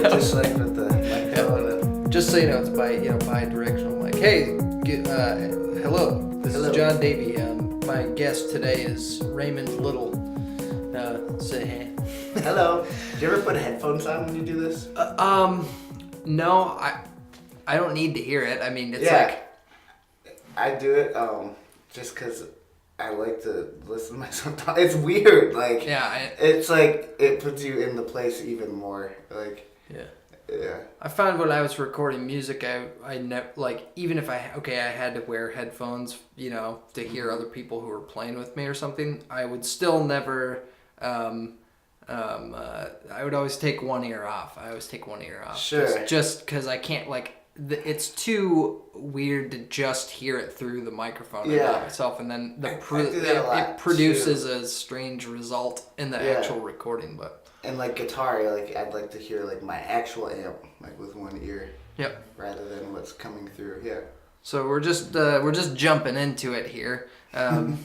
just like with the microphone. Yeah. Just so you know, it's bi-directional. Like, hey, hello. This is John Davey. My guest today is Raymond Little. Say hey. Hello. Do you ever put headphones on when you do this? No, I don't need to hear it. I mean, it's like I do it just because I like to listen to myself talk. It's weird, like it's like it puts you in the place even more, like yeah. I found when I was recording music, I never, like, even if I had to wear headphones, you know, to hear other people who were playing with me or something, I would still never. I would always take one ear off. Sure. Just because I can't, like, it's too weird to just hear it through the microphone and not myself, and then it produces a strange result in the actual recording. But and like guitar, like I'd like to hear like my actual amp, like with one ear. Yep. Rather than what's coming through. Yeah. So we're just jumping into it here. Raymond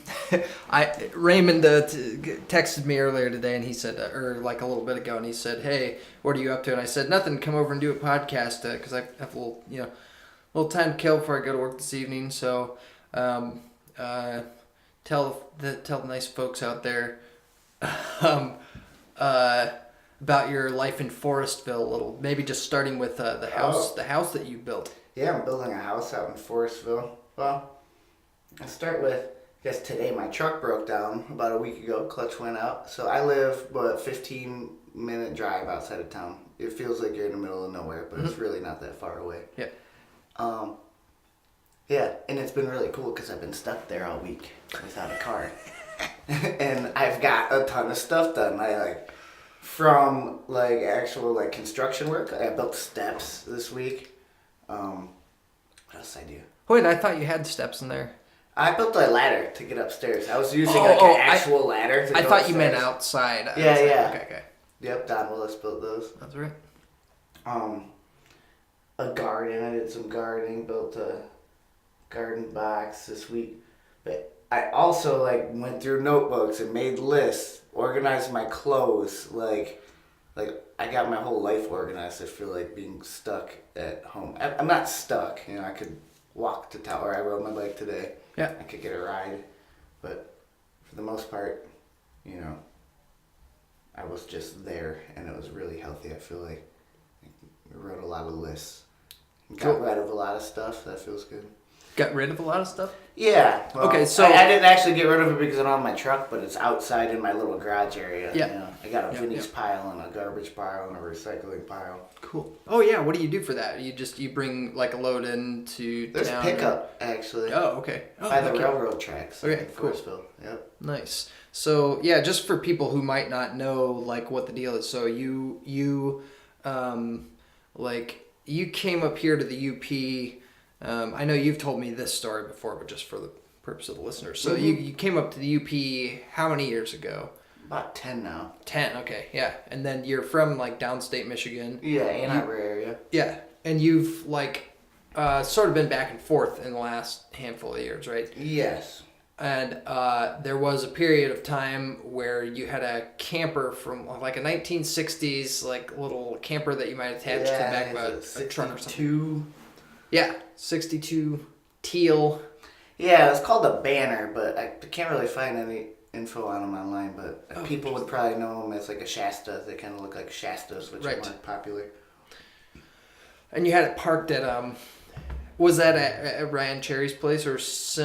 texted me earlier today, and he said, or like a little bit ago, and he said, "Hey, what are you up to?" And I said, "Nothing. Come over and do a podcast because I have a little time to kill before I go to work this evening." So, tell the nice folks out there, about your life in Forestville a little. Maybe just starting with the house that you built. Yeah, I'm building a house out in Forestville. Well, I'll start with, I guess today my truck broke down about a week ago. Clutch went out. So I live about a 15-minute drive outside of town. It feels like you're in the middle of nowhere, but it's really not that far away. Yeah. Yeah, and it's been really cool because I've been stuck there all week without a car. And I've got a ton of stuff done. From actual construction work. I built steps this week. What else did I do? Wait, I thought you had steps in there. I built a ladder to get upstairs. I was using an actual ladder to go I thought upstairs. You meant outside. Yeah. Okay. Yep, Don Willis built those. That's right. A garden. I did some gardening. Built a garden box this week. But I also went through notebooks and made lists, organized my clothes. Like I got my whole life organized. I feel like being stuck at home. I'm not stuck. You know, I could walk to tower. I rode my bike today. Yeah. I could get a ride. But for the most part, you know, I was just there and it was really healthy. I feel like I wrote a lot of lists. Got rid of a lot of stuff. That feels good. Got rid of a lot of stuff? Yeah. Well, okay, so I didn't actually get rid of it because it's on my truck, but it's outside in my little garage area. Yeah. You know, I got a Vinnie's pile and a garbage pile and a recycling pile. Cool. Oh yeah, what do you do for that? You bring a load into There's town? pickup actually. Oh, okay. By the railroad tracks. Okay, in cool. Forestville. Yep. Nice. So yeah, just for people who might not know what the deal is. So you came up here to the UP. I know you've told me this story before, but just for the purpose of the listeners. So you came up to the UP how many years ago? About 10 now. 10, okay, yeah. And then you're from downstate Michigan. Yeah, Ann Arbor area. Yeah, and you've sort of been back and forth in the last handful of years, right? Yes. And there was a period of time where you had a camper from a 1960s little camper that you might attach to the back of a truck or something. Yeah, 62 teal. Yeah, it's called a Banner, but I can't really find any info on them online, but people would probably know them as a Shasta. They kind of look like Shastas, which are more popular. And you had it parked at, was that at Ryan Cherry's place or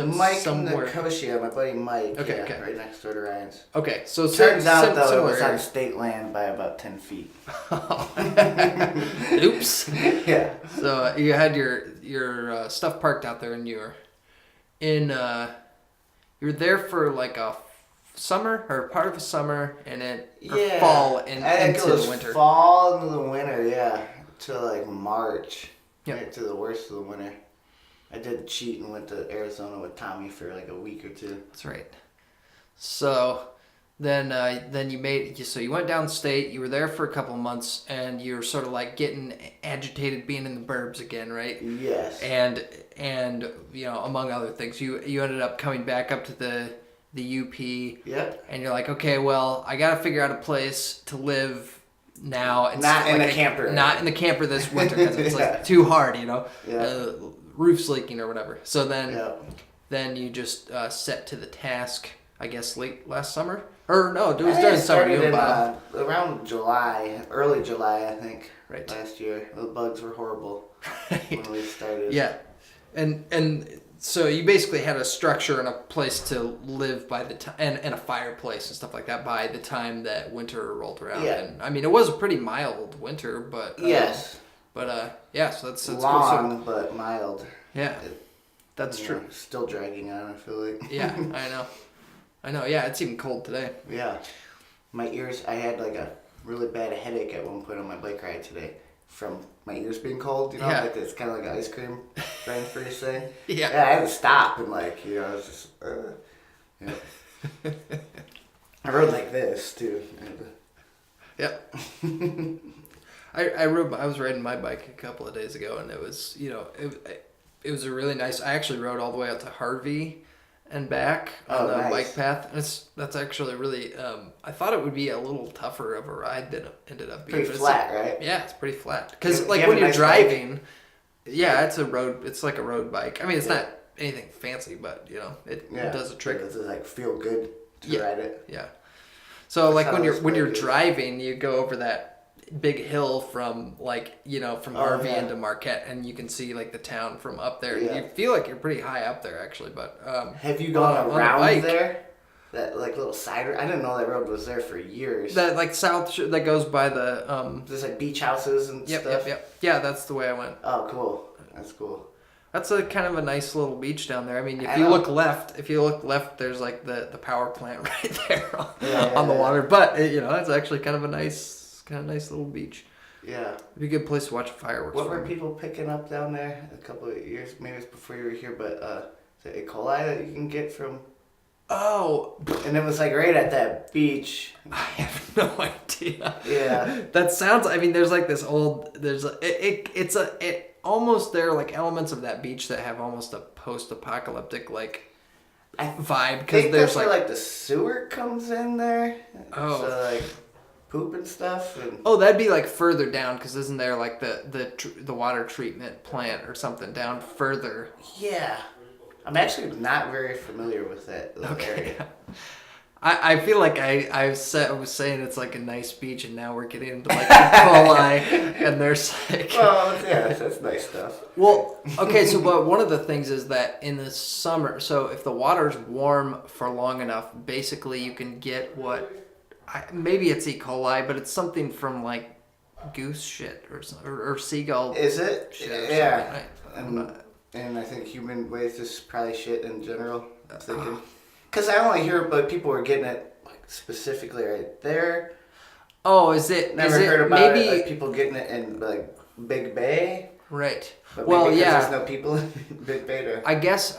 Mike somewhere? Nicosia, my buddy Mike. Okay. Right next door to Ryan's. Okay, so turns out though it was area. on state land by about 10 feet. Oops. Yeah. So you had your stuff parked out there, and you were there for a summer or part of a summer, and then fall and into the winter. Fall into the winter, yeah, to March. Yep. Right to the worst of the winter. I did cheat and went to Arizona with Tommy for a week or two. That's right. So then you went downstate. You were there for a couple of months, and you were sort of getting agitated being in the burbs again, right? Yes. And among other things, you ended up coming back up to the UP. Yep. And you're like, okay, well, I got to figure out a place to live now. It's not in the camper. Not in the camper this winter because it's like too hard, Yeah. Roof's leaking or whatever. So Yeah. then you just set to the task, I guess, late last summer. Or no, it was during summer. You started in, around July, early July, I think. Right. Last year, the bugs were horrible when we started. Yeah, and so you basically had a structure and a place to live by the time, and a fireplace and stuff like that by the time that winter rolled around. Yeah. And I mean, it was a pretty mild winter, but Yes. But yeah, so that's long cool. but mild. Yeah, that's true. Still dragging on, I feel like. Yeah, I know. Yeah, it's even cold today. Yeah. My ears, I had like a really bad headache at one point on my bike ride today from my ears being cold, Yeah. like it's kind of like an ice cream brain freeze thing. Yeah. I had to stop and it's just, I rode like this too. Yep. I was riding my bike a couple of days ago, and it was it was a really nice. I actually rode all the way out to Harvey and back on the nice. bike path. And that's actually really. I thought it would be a little tougher of a ride than it ended up being. Pretty flat, right? Yeah, it's pretty flat because You like have when a you're nice driving, yeah, it's a road. It's like a road bike. I mean, it's not anything fancy, but it does a trick. Does it like feel good to ride it? Yeah. So like when sounds you're pretty good. driving, you go over that big hill from from Harvey yeah. into Marquette, and you can see like the town from up there. Yeah. You feel like you're pretty high up there actually, but Have you gone on the around bike. there? That like little side road? I didn't know that road was there for years. that like that goes by the There's like beach houses and stuff. yep. Yeah, that's the way I went. Oh, cool. That's cool. That's a kind of a nice little beach down there. I mean, if I you know. look left, there's like the power plant right there on the yeah. water. But it's actually kind of a nice little beach. Yeah. It'd be a good place to watch fireworks. What from. were people picking up down there a couple of years? Maybe it's before you were here, but is it E. coli that you can get from? Oh, And it was like right at that beach. I have no idea. Yeah. That sounds. I mean, there's like this old. It's almost there are like elements of that beach that have almost a post-apocalyptic like I vibe because think there's that's where like the sewer comes in there. Oh. So like poop and stuff. And Oh, that'd be like further down because isn't there like the water treatment plant or something down further? yeah. I'm actually not very familiar with that area. I feel like I was saying it's like a nice beach, and now we're getting into like E. coli, and there's like. Well, yeah, that's nice stuff. Well, okay, so but one of the things is that in the summer, so if the water's warm for long enough, basically you can get maybe it's E. coli, but it's something from like goose shit or seagull. Is it? Shit or Yeah. something. And I think human waste is probably shit in general. I'm thinking. Because I only hear about people were getting it like specifically right there. Oh, is it? Never is it heard about maybe it, like people getting it in like Big Bay. right? But Well, maybe 'cause yeah. there's no people in Big Bay to. I guess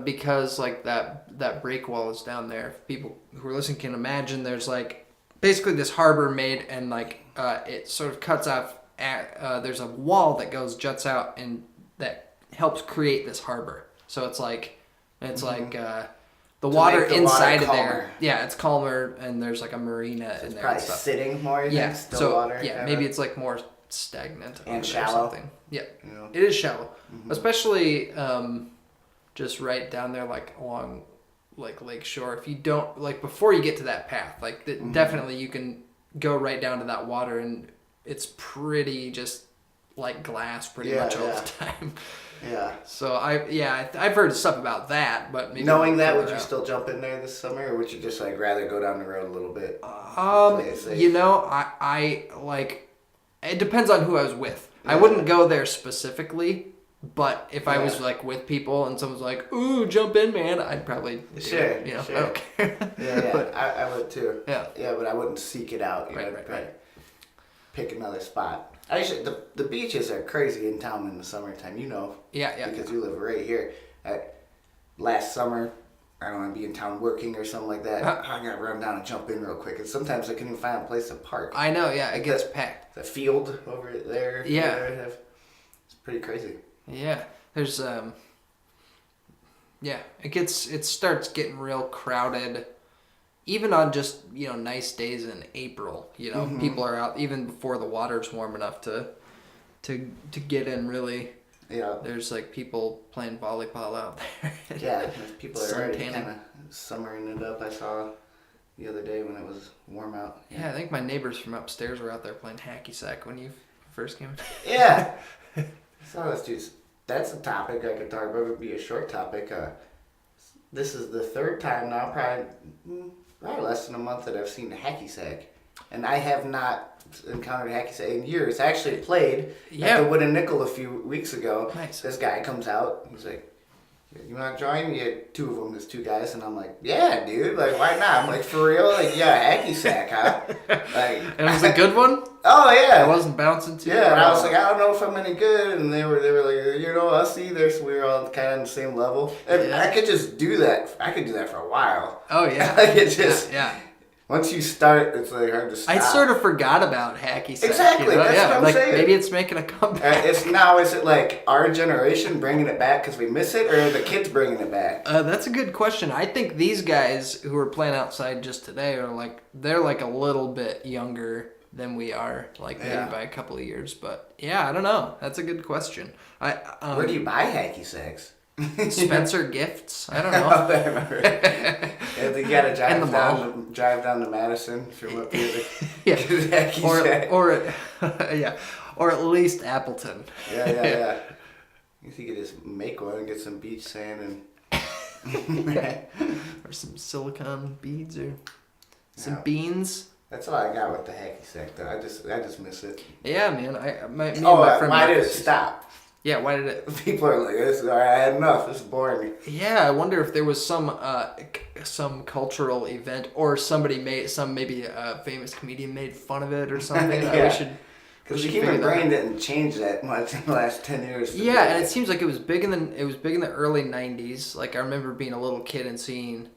because like that break wall is down there. People who are listening can imagine there's like basically this harbor made and like it sort of cuts off. There's a wall that juts out and that helps create this harbor. So it's like the water make the inside water of there. calmer. Yeah, it's calmer and there's like a marina in there Probably and stuff. sitting more. You Yeah. think? Still So water. yeah, kinda? maybe it's like more stagnant And over there or shallow. something. Yeah. You know? It is shallow, especially just right down there, like along like Lake Shore. If you don't like before you get to that path, like definitely you can go right down to that water, and it's pretty just like glass pretty much all the time. Yeah. So I've heard stuff about that, but maybe Knowing that, would further you out. still jump in there this summer, or would you just like rather go down the road a little bit? Play it safe? I like. It depends on who I was with. I wouldn't go there specifically, but if I was like with people and someone's like, "Ooh, jump in, man," I'd probably do it, Sure. I don't care. Yeah, But- I would too. Yeah. Yeah, but I wouldn't seek it out. Right, I'd right, probably right. Pick another spot. Actually, the beaches are crazy in town in the summertime. Yeah. Because you live right here. Last summer, I don't want to be in town working or something like that. I gotta run down and jump in real quick. And sometimes I couldn't even find a place to park. I know. Yeah, it gets packed. The field over there. Yeah. It's pretty crazy. Yeah, there's it starts getting real crowded even on just, nice days in April, people are out even before the water's warm enough to get in really. Yeah. There's like people playing volleyball out there. Yeah, people are already Suntanning. kind of summering it up. I saw the other day when it was warm out. Yeah, I think my neighbors from upstairs were out there playing hacky sack when you first came in. Yeah. So that's a topic I could talk about. It would be a short topic. This is the third time now, probably less than a month that I've seen the hacky sack. And I have not encountered hacky sack in years. I actually played at the Wooden Nickel a few weeks ago. Nice. This guy comes out. He's like, "You want to join?" You had two of them. There's two guys, and I'm like, "Yeah, dude. Like, why not?" I'm like, "For real? Like, yeah, hacky sack, huh?" Like, And it was a good one? Oh yeah. It wasn't bouncing too. Yeah, and I was like, I don't know if I'm any good, and they were like, us either, so we were all kind of on the same level. And I could just do that. I could do that for a while. Oh yeah. Like it just yeah. Once you start, it's like hard to stop. I sort of forgot about hacky sack. Exactly, that's what I'm like saying. Maybe it's making a comeback. Is it like our generation bringing it back because we miss it, or are the kids bringing it back? That's a good question. I think these guys who are playing outside just today they're like a little bit younger than we are, maybe by a couple of years. But yeah, I don't know. That's a good question. Where do you buy hacky sacks? Spencer Gifts. I don't know. I remember. Yeah, you gotta drive down to Madison from up here. Or at least Appleton. Yeah. You could just make one and get some beach sand and or some silicone beads or some beans. That's all I got with the hacky sack, though. I just miss it. Yeah, man. Me and my friend why did it stop? Yeah, why did it? People are like, I had enough. This is boring. Yeah, I wonder if there was some cultural event or maybe a famous comedian made fun of it or something. Yeah. Because the human brain didn't change that much in the last 10 years. Yeah, and it seems like it was big in the early 90s. Like I remember being a little kid and seeing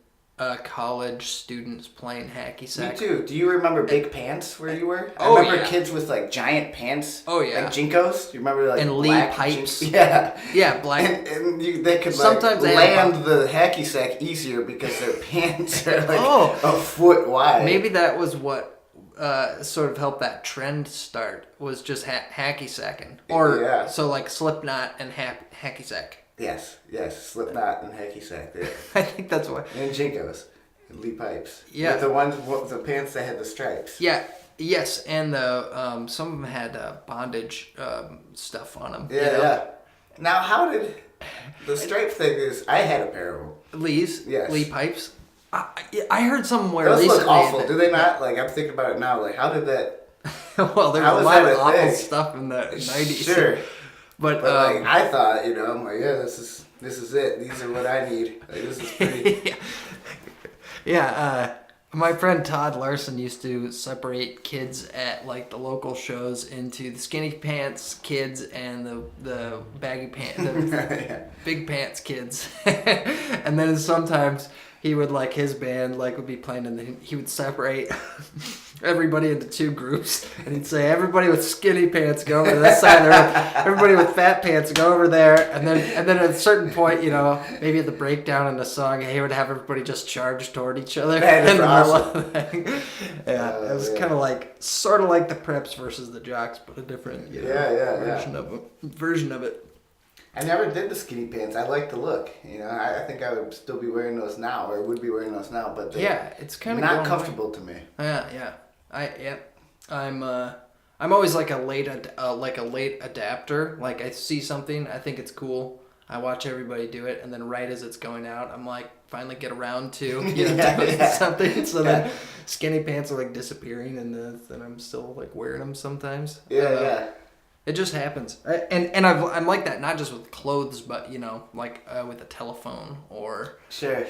college students playing hacky sack. Me too. Do you remember big pants where you were? Oh, I remember kids with like giant pants. Oh yeah. Like Jinkos. Do you remember like and black Lee pipes? Yeah. Yeah, black. And they could sometimes land the hacky sack easier because their pants are like a foot wide. Maybe that was what sort of helped that trend start, was just hacky sacking. Or so like Slipknot and hacky sack. Yes, Slipknot and hacky sack. Yeah. I think that's why. And Jinkos, and Lee pipes. Yeah, with the pants that had the stripes. Yeah, yes, and the some of them had bondage stuff on them. Yeah. Now, how did the stripe thing is? I had a pair of them. Lee's. Yes. Lee pipes. I heard somewhere those recently. Look awful. Do they not? Like I'm thinking about it now. Like how did that? Well, there was a lot of awful stuff in the 90s. Sure. But like I thought, I'm like, yeah, this is it. These are what I need. Like this is pretty. Yeah. My friend Todd Larson used to separate kids at like the local shows into the skinny pants kids and the baggy pants, big pants kids, and then sometimes he would his band would be playing and then he would separate everybody into two groups and he'd say everybody with skinny pants go over to this side of the room, everybody with fat pants go over there, and then at a certain point, maybe at the breakdown in the song, he would have everybody just charge toward each other. That's awesome. Yeah, it was kind of sort of like the preps versus the jocks, but a different version of it. I never did the skinny pants. I like the look. I think I would still be wearing those now, or would be wearing those now. But it's kind of not comfortable to me. Yeah. I'm always like a late adapter. Like I see something, I think it's cool. I watch everybody do it, and then right as it's going out, I'm like, finally get around to doing something. So then skinny pants are disappearing, and then I'm still wearing them sometimes. Yeah. It just happens, and I'm like that not just with clothes, but with a telephone or sure.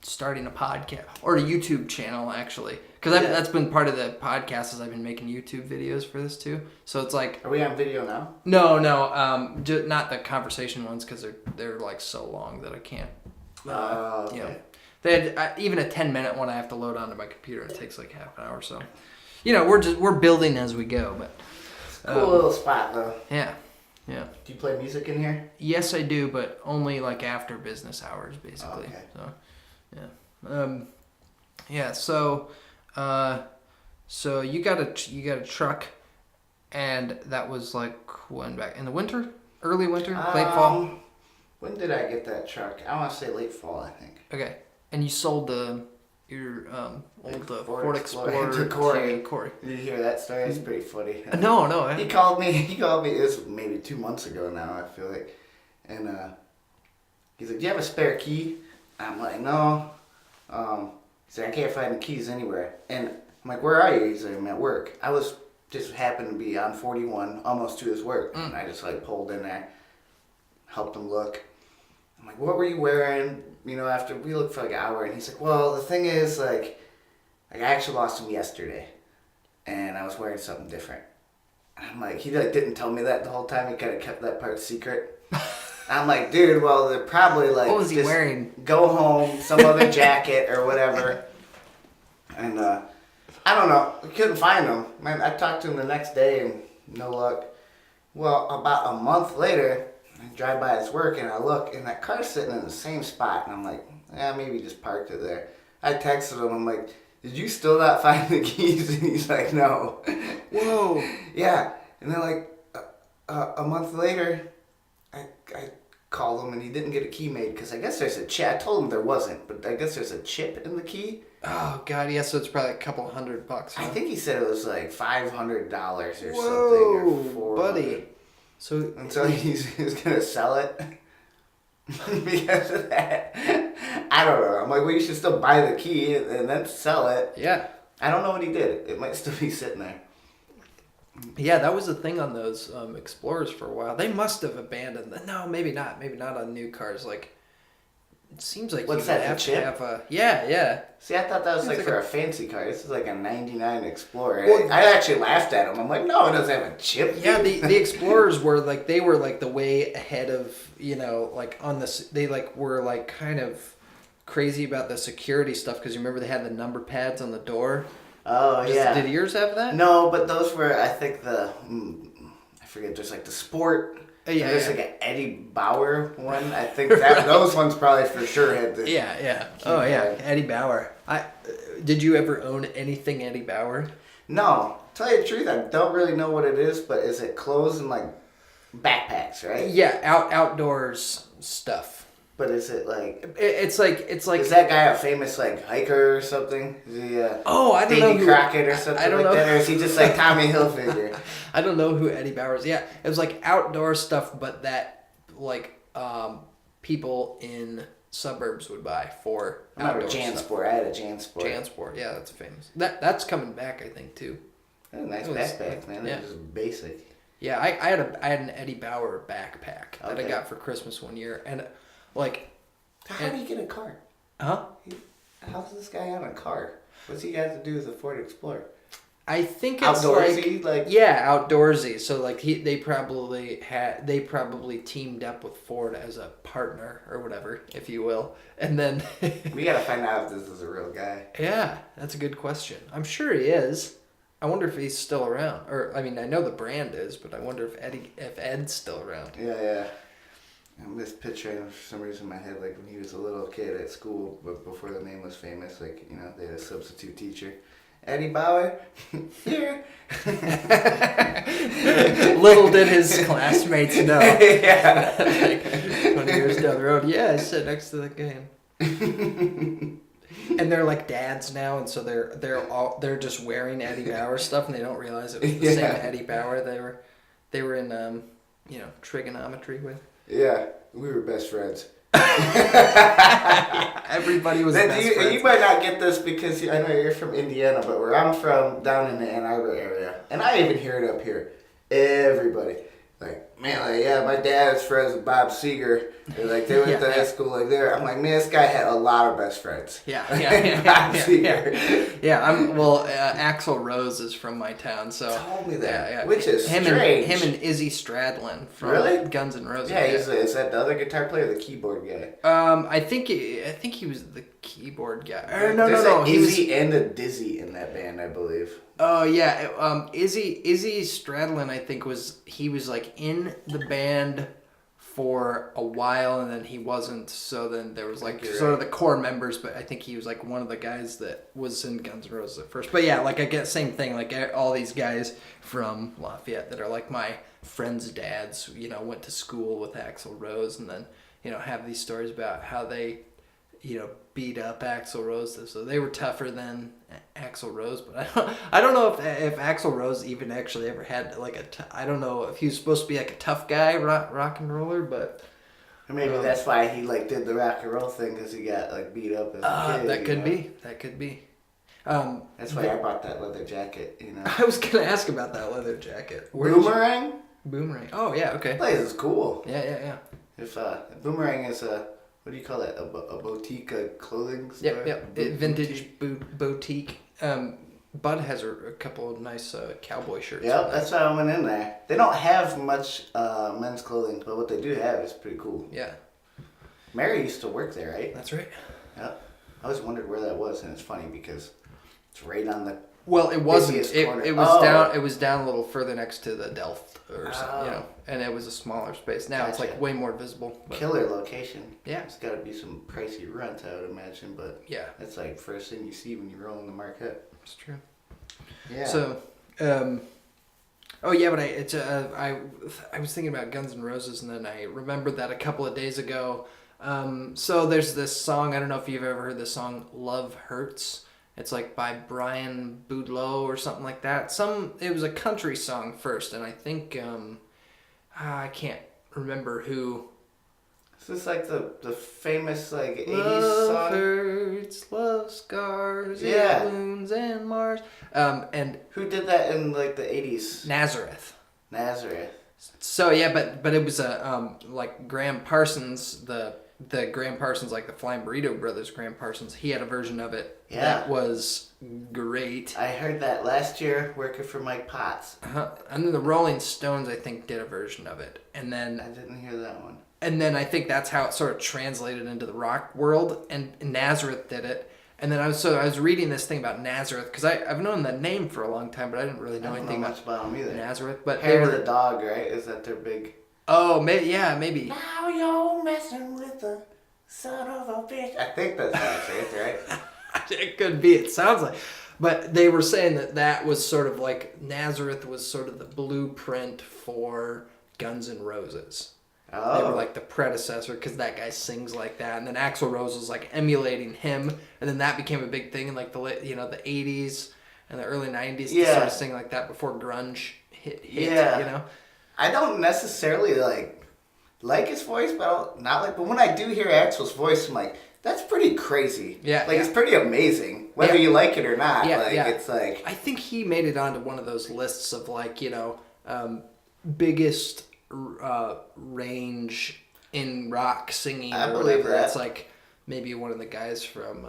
Starting a podcast or a YouTube channel actually, because that's been part of the podcast is I've been making YouTube videos for this too. So it's like, are we on video now? No, not the conversation ones because they're so long that I can't. Okay. They had even a 10-minute one I have to load onto my computer. It takes half an hour. So, we're building as we go, but. Cool little spot though. Yeah. Do you play music in here? Yes, I do, but only after business hours, basically. Okay. So, yeah. Yeah. So you got a truck, and that was like when back in the winter, early winter, late fall. When did I get that truck? I want to say late fall, I think. Okay, and you sold your old Ford Explorer to Corey. Corey. Did you hear that story? It's pretty funny. No. He called me. It was maybe 2 months ago now, I feel like. And he's like, "Do you have a spare key?" I'm like, "No." He's like, "I can't find the keys anywhere." And I'm like, "Where are you?" He's like, "I'm at work." I was just happened to be on 41, almost to his work. And I just like pulled in there, helped him look. I'm like, "What were you wearing?" After we looked for like an hour, and he's like, "Well, the thing is, like I actually lost them yesterday, and I was wearing something different." And I'm like, he like didn't tell me that the whole time. He kind of kept that part secret. I'm like, dude, well, they're probably like, what was he wearing? Go home, some other jacket or whatever. And I don't know. We couldn't find them. Man, I talked to him the next day, and no luck. Well, about a month later, I drive by his work and I look, and that car's sitting in the same spot. And I'm like, yeah, maybe he just parked it there. I texted him. I'm like, did you still not find the keys? And he's like, no. Whoa. Yeah. And then like a month later, I called him and he didn't get a key made because I guess there's a chip. I told him there wasn't, but I guess there's a chip in the key. Oh God, yeah. So it's probably a couple $100. Huh? I think he said it was like $500 or something. Whoa, or buddy. So he's gonna sell it because of that. I don't know. I'm like, well, you should still buy the key and then sell it. Yeah. I don't know what he did. It might still be sitting there. Yeah, that was the thing on those Explorers for a while. They must have abandoned them. No, maybe not. Maybe not on new cars. Like, it seems like what's you that? have The chip? to have a yeah. See, I thought that was like like for a fancy car. This is like a '99 Explorer. Well, I actually laughed at him. I'm like, no, it doesn't have a chip. Yeah, the Explorers were like the way ahead of like on this. They like were like kind of crazy about the security stuff because you remember they had the number pads on the door. Oh, yeah. Did yours have that? No, but those were, I think, I forget, there's like the Sport. Yeah, there's like an Eddie Bauer one. I think those ones probably for sure had the... Yeah. Oh, yeah. Eddie Bauer. Did you ever own anything Eddie Bauer? No. Tell you the truth, I don't really know what it is, but is it clothes and like backpacks, right? Yeah, outdoors stuff. But is it like... It's like... Is that guy a famous like hiker or something? Is he I don't know Davy Crockett or something like that? Or is he just like Tommy Hilfiger? I don't know who Eddie Bauer is. Yeah, it was like outdoor stuff, but that like people in suburbs would buy for outdoor stuff. JanSport. I had a JanSport. JanSport, yeah, that's famous. That's coming back, I think, too. That's a nice backpack, man. Yeah. It was basic. Yeah, I had an Eddie Bauer backpack that I got for Christmas one year, and like. How do you get a car? Huh? How's this guy on a car? What's he got to do with a Ford Explorer? I think it's outdoorsy, like yeah, outdoorsy. So like they probably teamed up with Ford as a partner or whatever, if you will, and then we gotta find out if this is a real guy. Yeah, that's a good question. I'm sure he is. I wonder if he's still around, or I mean, I know the brand is, but I wonder if Ed's still around. Yeah. I'm just picturing for some reason in my head like when he was a little kid at school, but before the name was famous, like they had a substitute teacher. Eddie Bauer, here. Little did his classmates know. Yeah. Like 20 years down the road, yeah, I sit next to the game. And they're like dads now, and so they're just wearing Eddie Bauer stuff, and they don't realize it was the same Eddie Bauer they were in trigonometry with. Yeah, we were best friends. Everybody was best friends. You might not get this because I know you're from Indiana, but where I'm from, down in the Ann Arbor area, and I even hear it up here. Everybody, like, man, like, yeah, my dad is friends with Bob Seger. Like, they went to high school like there. I'm like, man, this guy had a lot of best friends. Yeah. Bob Seger. Axl Rose is from my town, so told me that. Yeah. Which is him strange. Him and Izzy Stradlin from Guns N' Roses. Yeah, is that the other guitar player, the keyboard guy? I think he was the keyboard guy. There's an Izzy and a Dizzy in that band, I believe. Oh yeah, Izzy Stradlin, I think he was like in the band for a while, and then he wasn't. So then there was like You're sort of right. the core members, but I think he was like one of the guys that was in Guns N' Roses at first. But yeah, like I get same thing. Like all these guys from Lafayette that are like my friends' dads, you know, went to school with Axl Rose, and then you know have these stories about how they, you know, beat up Axl Rose. So they were tougher than Axl Rose, but I don't know if Axl Rose even actually ever had like I don't know if he was supposed to be like a tough guy, rock and roller, but Or maybe that's why he like did the rock and roll thing, because he got like beat up as a kid. that could be. That could be. That's why I bought that leather jacket. You know. I was gonna ask about that leather jacket. Boomerang. Boomerang. Oh yeah, okay. That place is cool. Yeah. If Boomerang is a, what do you call that? A boutique, a clothing store. Yep. Vintage boutique. Bud has a couple of nice cowboy shirts. Yep, that's why I went in there. They don't have much men's clothing, but what they do have is pretty cool. Yeah. Mary used to work there, right? That's right. Yep. I always wondered where that was, and it's funny because it's right on the. Well, it wasn't. Corner. It was down. It was down a little further next to the Delft or something, you Oh. know. And it was a smaller space. Now it's like Gotcha. way more visible. But Killer location. Yeah. It's got to be some pricey rent, I would imagine, but yeah, that's like first thing you see when you roll in the Marquette. it's true. Yeah. So, oh yeah, but I was thinking about Guns N' Roses, and then I remembered that a couple of days ago. So there's this song. I don't know if you've ever heard this song, "Love Hurts." It's like by Brian Boudleau or something like that. It was a country song first, and I think I can't remember who. Is this like the famous like 80s Love song? hurts, love scars, Yeah. wounds and Mars. And Who did that in like the 80s? Nazareth. Nazareth. So yeah, but it was like Graham Parsons, the Graham Parsons, like the Flying Burrito Brothers, Graham Parsons. He had a version of it that was great. I heard that last year working for Mike Potts. And then the Rolling Stones, I think, did a version of it, and I then didn't hear that one. I think that's how it sort of translated into the rock world. And Nazareth did it. And then I was reading this thing about Nazareth because I've known the name for a long time, but I didn't really know I don't anything know much about them either. Nazareth. But Hair they of were the Dog, right? Is that their big? oh maybe. Now you're messing with the son of a bitch. I think that's how I say it, right? It could be. It sounds like. But they were saying that was sort of like Nazareth was sort of the blueprint for Guns N' Roses. Oh. They were like the predecessor because that guy sings like that, and then Axl Rose was like emulating him, and then that became a big thing in like the 80s and the early 90s to sort of sing like that before grunge hit. Yeah. You know. I don't necessarily like his voice, but But when I do hear Axl's voice, I'm like, that's pretty crazy. Yeah, It's pretty amazing, whether you like it or not. It's like I think he made it onto one of those lists of like biggest range in rock singing I or believe whatever. that. It's like maybe one of the guys from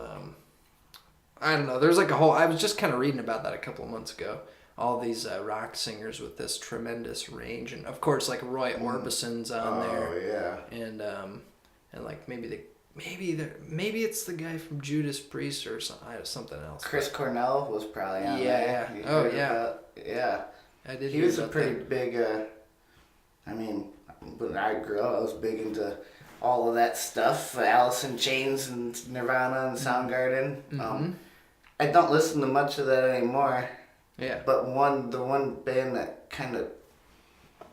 I don't know. There's like a whole. I was just kind of reading about that a couple of months ago. All these rock singers with this tremendous range, and of course, like Roy Orbison's on there. Oh yeah. And like maybe it's the guy from Judas Priest or something else. Chris Cornell was probably on Yeah, there. yeah. Oh, yeah. Yeah. I did. He hear was a about pretty that. big. I mean, when I grew up, I was big into all of that stuff. Alice in Chains and Nirvana and Soundgarden. Mm-hmm. I don't listen to much of that anymore. Yeah. But the one band that kind of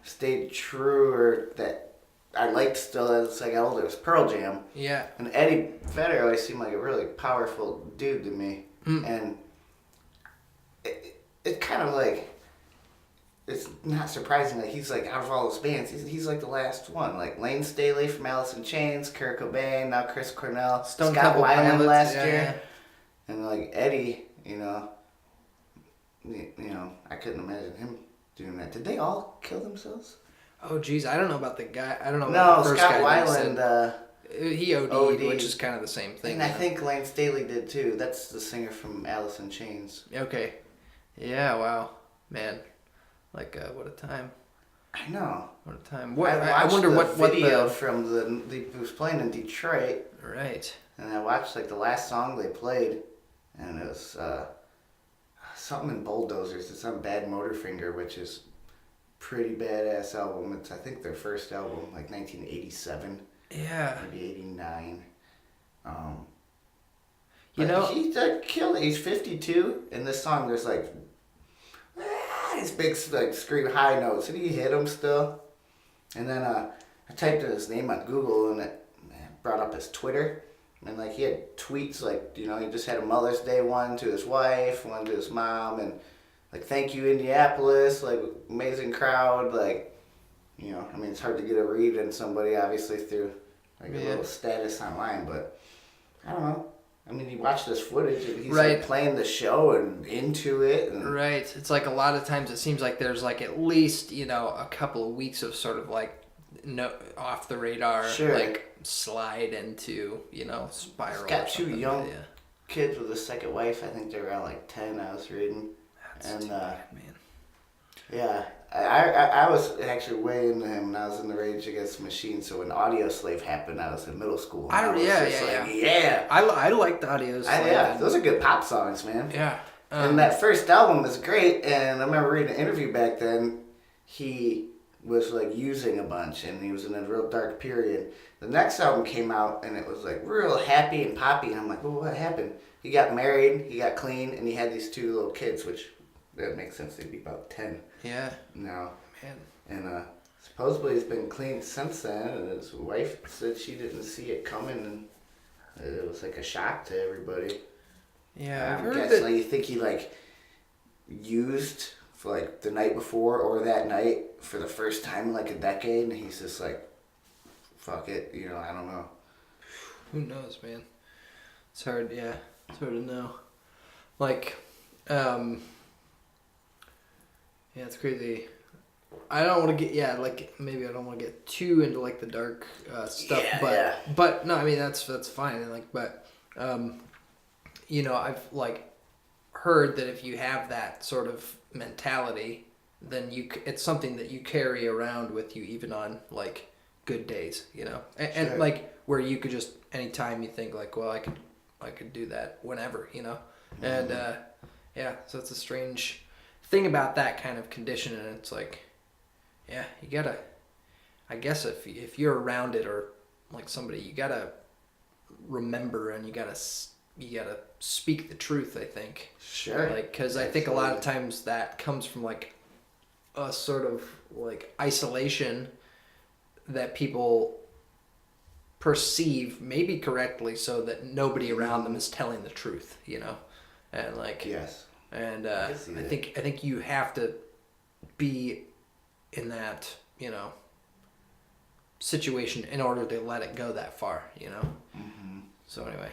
stayed true, or that I liked still as I got older, was Pearl Jam. Yeah. And Eddie Vedder always seemed like a really powerful dude to me. And it kind of like, it's not surprising that he's like, out of all those bands, he's like the last one. Like Lane Staley from Alice in Chains, Kurt Cobain, now Chris Cornell, Stone Scott Temple Weiland Pilots, last yeah, year. yeah. And like Eddie, I couldn't imagine him doing that. Did they all kill themselves? Oh geez, I don't know about the guy. I don't know No, about the first Scott guy. Weiland. He OD'd, OD'd. which is kind of the same thing. And I think Lane Staley did too. That's the singer from Alice in Chains. Okay. Yeah. Wow. Man. Like what a time. I know. What a time. I wonder the what video from he was playing in Detroit, Right. and I watched like the last song they played, and it was something in Bulldozers. It's on Bad Motorfinger, which is pretty badass album. It's I think their first album, like 1987. Yeah. Maybe 89. You know, he killed it. He's 52. In this song, there's like these big like scream high notes, and he hit them still. And then I typed in his name on Google, and it brought up his Twitter. And like he had tweets like, you know, he just had a Mother's Day one to his wife, one to his mom, and like, thank you Indianapolis, like amazing crowd, like, you know, I mean it's hard to get a read on somebody obviously through like a little status online, but I don't know. I mean, you watch this footage and he's like playing the show and into it. And right. It's like a lot of times it seems like there's like at least, you know, a couple of weeks of sort of like no off the radar, like slide into, you know, spiral. He's got two young kids with a second wife. I think they're around like 10. I was reading. That's too bad, man. Yeah. I was actually way into him when I was in the Rage Against the Machine. So when Audio Slave happened, I was in middle school. I like the Audio Slave. Yeah, those are good pop songs, man. Yeah. And that first album is great. And I remember reading an interview back then. He was like using a bunch, and he was in a real dark period. The next album came out, and it was like real happy and poppy. And I'm like, well, what happened? He got married, he got clean, and he had these two little kids, which that makes sense. They'd be about 10. Yeah. Now. Man. And supposedly he's been clean since then, and his wife said she didn't see it coming, and it was like a shock to everybody. Yeah, I guess like, you think he like used for like the night before or that night for the first time in like a decade, and he's just like, fuck it, you know, I don't know. Who knows, man? It's hard, it's hard to know. Like, yeah, it's crazy. I don't want to get maybe I don't want to get too into like the dark stuff, but no, I mean that's fine. And like, but you know, I've like heard that if you have that sort of mentality, then it's something that you carry around with you even on like good days, you know, and like where you could just anytime you think like, well, I could do that whenever, you know, and so it's a strange thing about that kind of condition, and it's like, yeah, you gotta, I guess if you're around it or like somebody, you gotta remember and you gotta speak the truth, I think. Sure. Like, because I think a lot of times that comes from like a sort of like isolation that people perceive, maybe correctly, so that nobody around them is telling the truth, you know, and like and I think you have to be in that, you know, situation in order to let it go that far, you know. Mm-hmm. So anyway.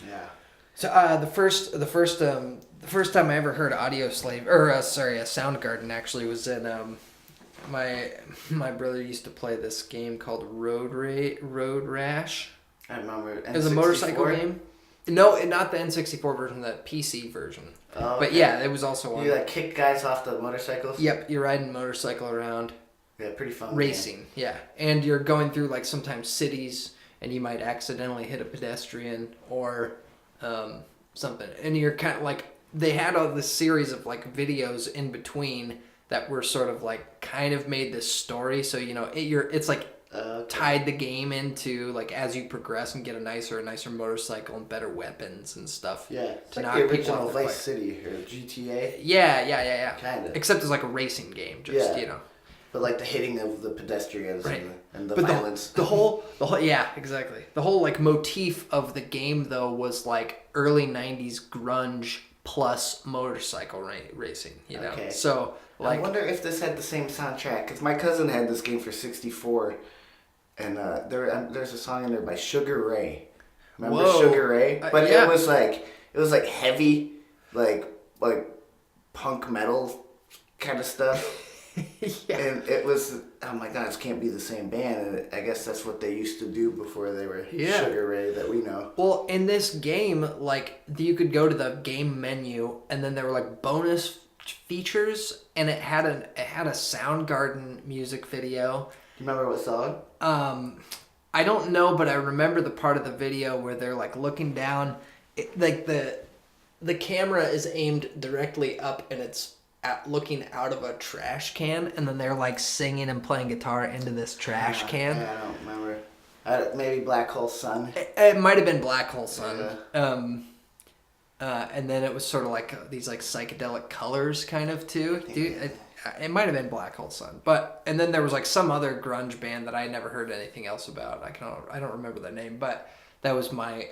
Yeah. So the first time I ever heard Audio Slave, or Soundgarden actually, was in my brother used to play this game called Road Rash. I remember. It was a motorcycle game. No, not the N64 version, the PC version. Oh, okay. But yeah, it was also one. You like kick guys off the motorcycles? Yep, you're riding a motorcycle around. Yeah, pretty fun. Racing, game. Yeah. And you're going through like sometimes cities, and you might accidentally hit a pedestrian or something. And you're kind of like, they had all this series of like videos in between that were sort of like kind of made this story. So, you know, it's like tied the game into like as you progress and get a nicer motorcycle and better weapons and stuff. Yeah, it's like the original Vice City or GTA. Yeah. Kind of. Except it's like a racing game, just you know. But like the hitting of the pedestrians and the but violence. The whole yeah, exactly. The whole like motif of the game though was like early 90s grunge plus motorcycle racing, you know. Okay. So like, I wonder if this had the same soundtrack, because my cousin had this game for 64, and there's a song in there by Sugar Ray. Remember Sugar Ray? But it was like heavy, like punk metal kind of stuff. Yeah. And it was, oh my god, this can't be the same band. And I guess that's what they used to do before they were Sugar Ray that we know. Well, in this game, like, you could go to the game menu, and then there were like bonus features, and it had a Soundgarden music video. Do you remember what song? I don't know, but I remember the part of the video where they're like looking down, like the camera is aimed directly up, and it's looking out of a trash can, and then they're like singing and playing guitar into this trash can. Yeah, I don't remember. Maybe Black Hole Sun. It might have been Black Hole Sun. Yeah. And then it was sort of like these like psychedelic colors kind of too. Dude, it might have been Black Hole Sun. And then there was like some other grunge band that I never heard anything else about. I don't remember their name, but that was my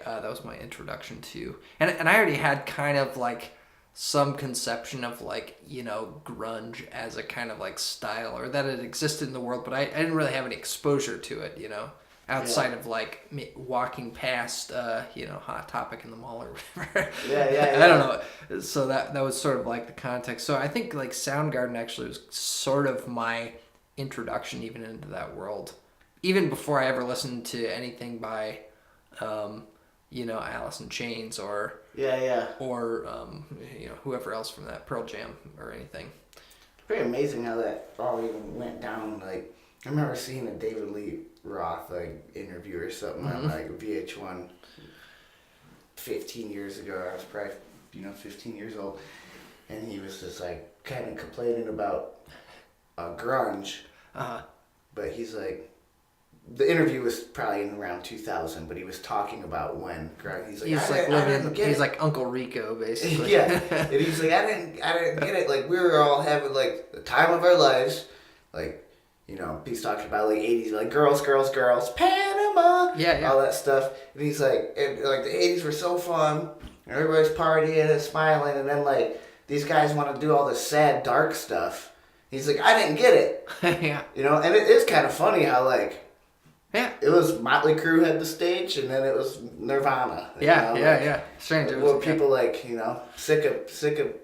introduction to. And I already had kind of like some conception of like, you know, grunge as a kind of like style, or that it existed in the world, but I didn't really have any exposure to it, you know. Outside of like me walking past, you know, Hot Topic in the mall or whatever. Yeah. I don't know. So that was sort of like the context. So I think like Soundgarden actually was sort of my introduction even into that world, even before I ever listened to anything by, you know, Alice in Chains or you know, whoever else from that, Pearl Jam or anything. Pretty amazing how that all even went down. Like, I remember seeing a David Lee Roth like interview or something on like VH1 15 years ago. I was probably 15 years old, and he was just like kind of complaining about grunge. But he's like, the interview was probably in around 2000, but he was talking about when grunge. He's like Uncle Rico basically. Yeah, and he's like, I didn't get it. Like, we were all having like the time of our lives, like. You know, he's talking about like 80s, like girls, Panama, all that stuff. And he's like, like the 80s were so fun, and everybody's partying and smiling, and then like these guys want to do all this sad, dark stuff. He's like, I didn't get it. Yeah. You know, and it is kind of funny how like, it was Motley Crue had the stage, and then it was Nirvana. Yeah. Strange. Well, people like, you know, sick of,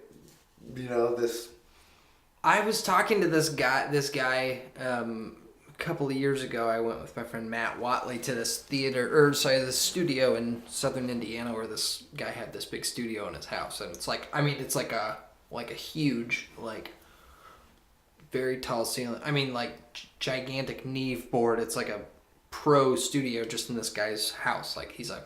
you know, this. I was talking to this guy a couple of years ago. I went with my friend Matt Watley to this this studio in southern Indiana where this guy had this big studio in his house. And it's like, I mean, it's like a huge, like, very tall ceiling. I mean, like, gigantic Neve board. It's like a pro studio just in this guy's house. Like, he's a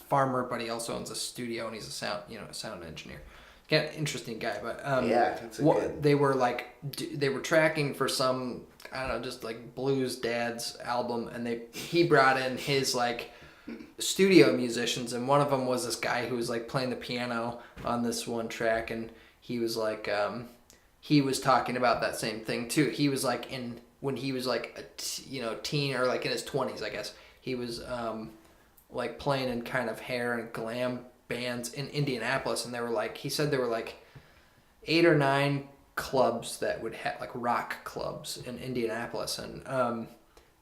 farmer, but he also owns a studio, and he's a sound engineer. Kind of interesting guy, but that's good. They were tracking for some, I don't know, just like blues dad's album, and he brought in his like studio musicians, and one of them was this guy who was like playing the piano on this one track, and he was like he was talking about that same thing too. He was like when he was like a teen or like in his 20s, I guess, he was like playing in kind of hair and glam bands in Indianapolis, and he said there were like 8 or 9 clubs that would have like rock clubs in Indianapolis,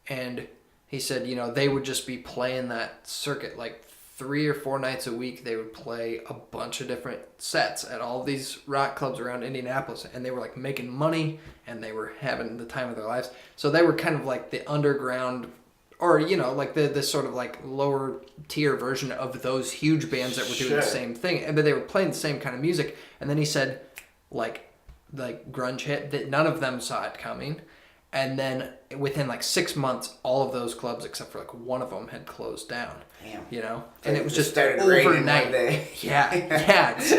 and he said, you know, they would just be playing that circuit like 3 or 4 nights a week. They would play a bunch of different sets at all these rock clubs around Indianapolis, and they were like making money, and they were having the time of their lives. So they were kind of like the underground, or, you know, like the sort of like lower tier version of those huge bands that were doing the same thing. But they were playing the same kind of music. And then he said, like grunge hit, that none of them saw it coming. And then within like 6 months, all of those clubs, except for like one of them, had closed down. Damn. You know? And it was just started overnight. One day. Yeah, exactly.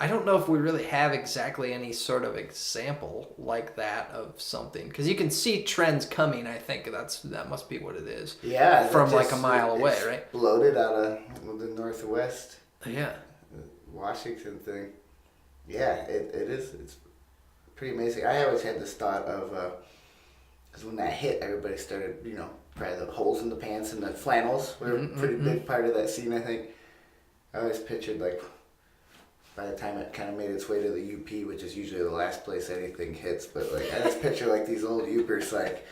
I don't know if we really have exactly any sort of example like that of something, because you can see trends coming. I think that must be what it is. Yeah, from like a mile away, right? Exploded out of the Northwest. Yeah, Washington thing. Yeah, it is. It's pretty amazing. I always had this thought of because when that hit, everybody started, you know, probably the holes in the pants and the flannels were a pretty big part of that scene, I think. I always pictured, like, by the time it kind of made its way to the UP, which is usually the last place anything hits, but, like, I just picture, like, these old Upers, like,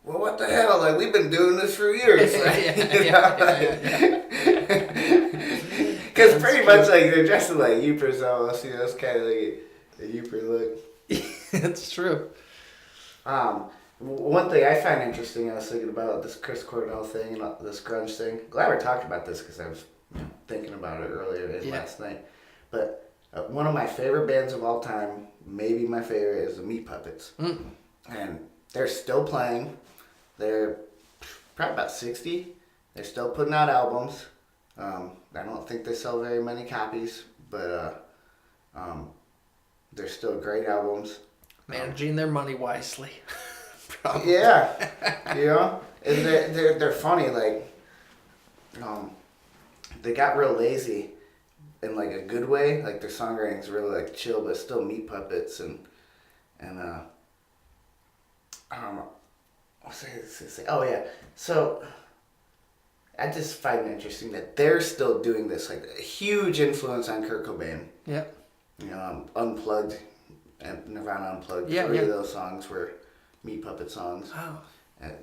well, what the hell? Like, we've been doing this for years. Because pretty much, like, they're dressed like Upers almost, you know, it's kind of like a Uper look. That's true. One thing I find interesting, I was thinking about this Chris Cornell thing and this grunge thing. Glad we talked about this because I was thinking about it earlier last night. But one of my favorite bands of all time, maybe my favorite, is the Meat Puppets. And they're still playing. They're probably about 60. They're still putting out albums. I don't think they sell very many copies, but They're still great albums. Managing their money wisely. Probably. Yeah, you know, and they're funny. Like, they got real lazy in like a good way. Like their songwriting's really like chill, but still meat puppets and what's I gonna say? Oh yeah, so I just find it interesting that they're still doing this. Like a huge influence on Kurt Cobain. Yeah. You know, Unplugged and Nirvana Unplugged. Yeah, Three yeah. of those songs were meat puppet songs. Oh.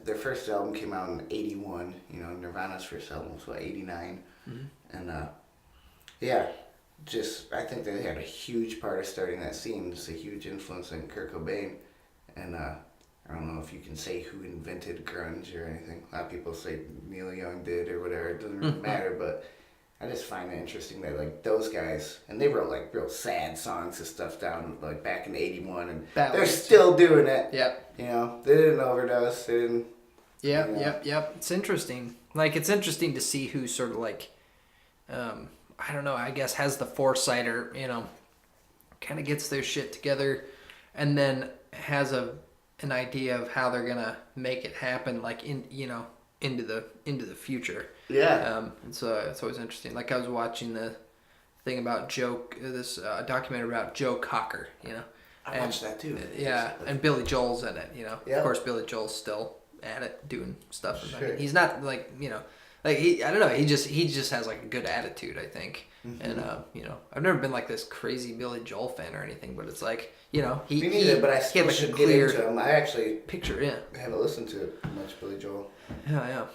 Their first album came out in '81. You know, Nirvana's first album was what, '89, and yeah, just I think they had a huge part of starting that scene. Just a huge influence on Kurt Cobain, and I don't know if you can say who invented grunge or anything. A lot of people say Neil Young did or whatever. It doesn't really matter, but I just find it interesting that like those guys, and they wrote like real sad songs and stuff down like back in '81, and they're still doing it. Yep. You know, they didn't overdose. They didn't. Yep, you know. yep. It's interesting. Like, it's interesting to see who sort of like, I don't know, I guess has the foresight or, you know, kind of gets their shit together and then has an idea of how they're going to make it happen, like, into the future. Yeah. And so it's always interesting. Like, I was watching the thing about this documentary about Joe Cocker, you know. I watched that too. Yeah, and Billy Joel's in it, you know. Yep. Of course, Billy Joel's still at it doing stuff. Sure. I mean, he's not like, you know, like I don't know. He just has like a good attitude, I think. Mm-hmm. And you know, I've never been like this crazy Billy Joel fan or anything, but it's like, you know, Me neither, but I still like should a get clear into him. I actually picture. Yeah. haven't listened to much Billy Joel. Yeah.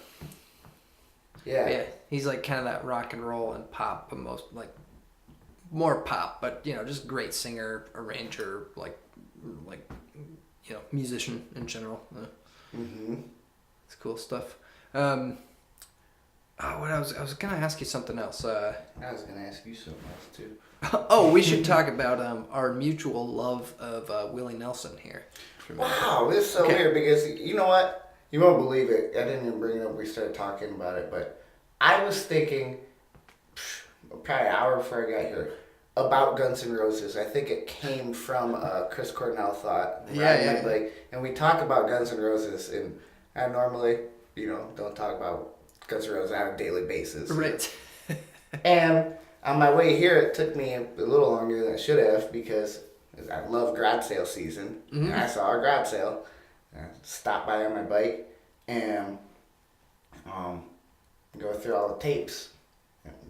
Yeah. Yeah. He's like kind of that rock and roll and pop, but more pop, but you know, just great singer, arranger, like you know, musician in general. It's cool stuff. What I was gonna ask you something else. I was gonna ask you something else too. Oh, we should talk about our mutual love of Willie Nelson here. Wow, this is so weird because you know what? You won't believe it. I didn't even bring it up. We started talking about it, but I was thinking probably an hour before I got here about Guns N' Roses. I think it came from Chris Cornell thought. Yeah. Like, and we talk about Guns N' Roses, and I normally, you know, don't talk about Guns N' Roses on a daily basis. Right. And on my way here, it took me a little longer than it should have because I love garage sale season. Mm-hmm. And I saw a garage sale. I stopped by on my bike and go through all the tapes.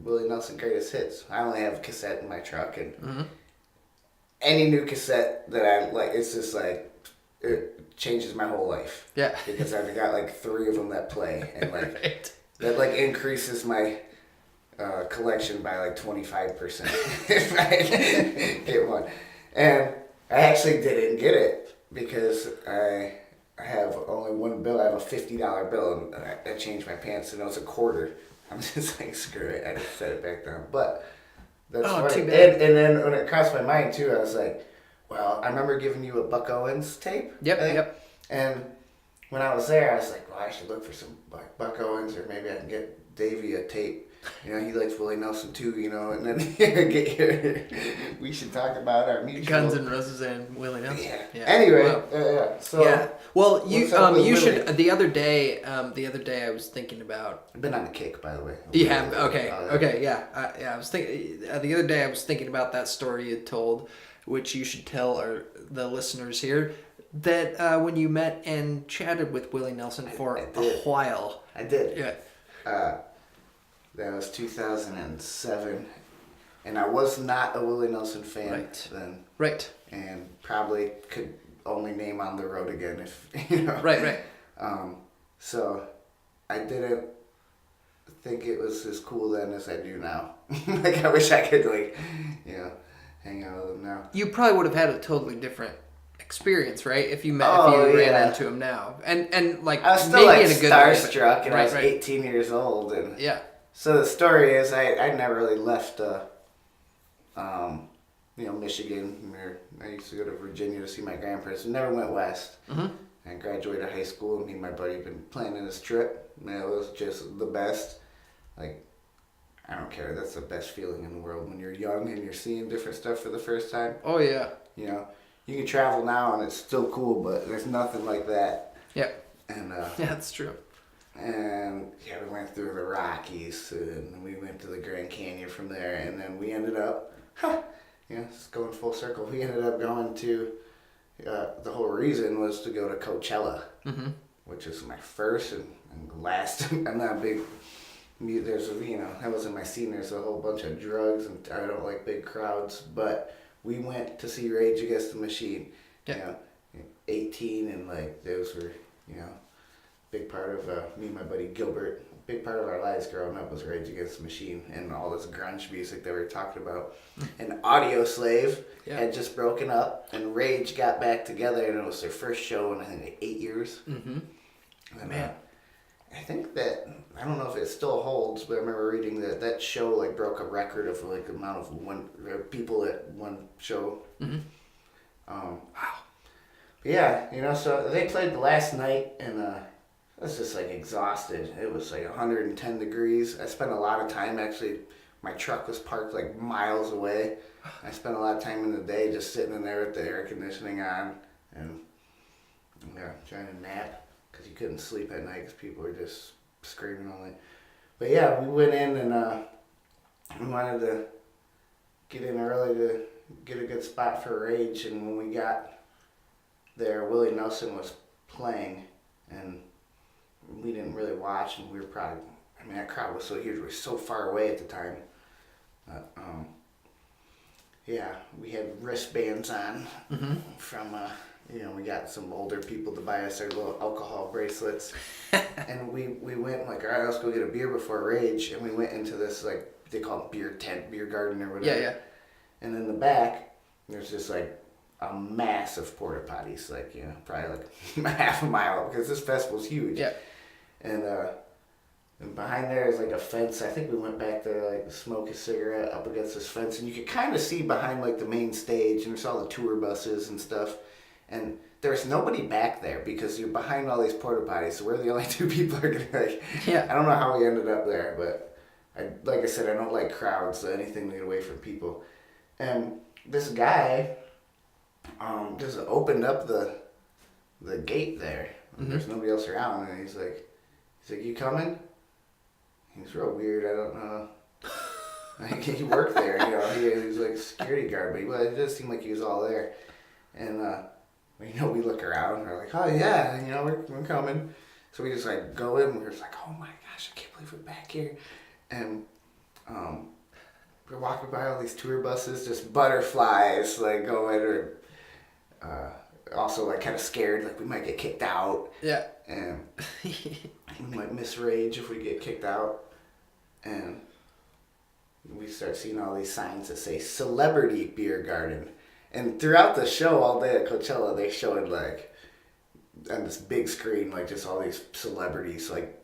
Willie Nelson Greatest Hits. I only have a cassette in my truck, and any new cassette that I like, it's just like it changes my whole life. Yeah. Because I've got like 3 of them that play, and like right. that like increases my collection by like 25% if I get one. And I actually didn't get it because I have only one bill. I have a $50 bill, and I changed my pants, and it was a quarter. I'm just like, screw it. I just set it back down. But that's funny. Too bad. And then when it crossed my mind too, I was like, well, I remember giving you a Buck Owens tape. Yep. And when I was there, I was like, well, I should look for some like Buck Owens, or maybe I can get Davey a tape. You know, he likes Willie Nelson too, you know, and then get here. We should talk about our mutual Guns N' Roses and Willie Nelson. Yeah. Anyway, so yeah. Well, you should. Willie? The other day, I was thinking about. I've been on the kick, by the way. You have? Okay. Yeah. I was thinking the other day. I was thinking about that story you told, which you should tell the listeners here. That when you met and chatted with Willie Nelson for a while. I did. Yeah. That was 2007, and I was not a Willie Nelson fan then. Right. And probably could only name On the Road Again if, you know. Right. So I didn't think it was as cool then as I do now. Like, I wish I could, like, you know, hang out with him now. You probably would have had a totally different experience, right? If you ran into him now, and like I was still maybe like in a good starstruck, way, and I was 18 years old, and yeah. So the story is, I never really left, Michigan. I used to go to Virginia to see my grandparents. Never went west. Mm-hmm. I graduated high school, and me and my buddy had been planning this trip, and it was just the best. Like, I don't care. That's the best feeling in the world when you're young and you're seeing different stuff for the first time. Oh yeah. You know, you can travel now and it's still cool, but there's nothing like that. Yeah. And yeah, that's true. And yeah, we went through the Rockies and we went to the Grand Canyon from there, and then we ended up, it's going full circle. We ended up going to, the whole reason was to go to Coachella, which is my first and last. I'm not a big, that wasn't my scene. There's a whole bunch of drugs and I don't like big crowds, but we went to see Rage Against the Machine. Yeah. 18 and like those were, big part of me and my buddy Gilbert. Big part of our lives growing up was Rage Against the Machine and all this grunge music that we were talking about. And Audio Slave had just broken up, and Rage got back together, and it was their first show in I think 8 years. And, Man. I think that, I don't know if it still holds, but I remember reading that show like broke a record of like the amount of people at one show. Wow. Yeah, so they played the last night, and I was just like exhausted. It was like 110 degrees. I spent a lot of time actually. My truck was parked like miles away. I spent a lot of time in the day just sitting in there with the air conditioning on and trying to nap because you couldn't sleep at night because people were just screaming all night. But yeah, we went in and we wanted to get in early to get a good spot for Rage, and when we got there, Willie Nelson was playing, and we didn't really watch, and we were probably, that crowd was so huge, we were so far away at the time. We had wristbands on from, we got some older people to buy us their little alcohol bracelets, and we went like, all right, let's go get a beer before Rage, and we went into this, like, they call it beer tent, beer garden or whatever. Yeah. And in the back, there's just like a mass of porta potties, like, probably like half a mile, because this festival's huge. Yeah. And behind there is like a fence. I think we went back there like to smoke a cigarette up against this fence, and you could kind of see behind like the main stage, and there's all the tour buses and stuff. And there's nobody back there because you're behind all these porta potties, so we're the only two people are gonna I don't know how we ended up there, but like I said, I don't like crowds, so anything to get away from people. And this guy just opened up the gate there. There's nobody else around, and he's like, you coming? He's real weird. I don't know. Like, he worked there, he was like a security guard, but it does seem like he was all there. And we look around, and we're like, oh yeah, we're coming. So we just like go in, and we're just like, oh my gosh, I can't believe we're back here. And we're walking by all these tour buses, just butterflies, like going, or also like kind of scared, like we might get kicked out. Yeah. And we might miss Rage if we get kicked out. And we start seeing all these signs that say Celebrity Beer Garden. And throughout the show, all day at Coachella, they showed like on this big screen, like just all these celebrities like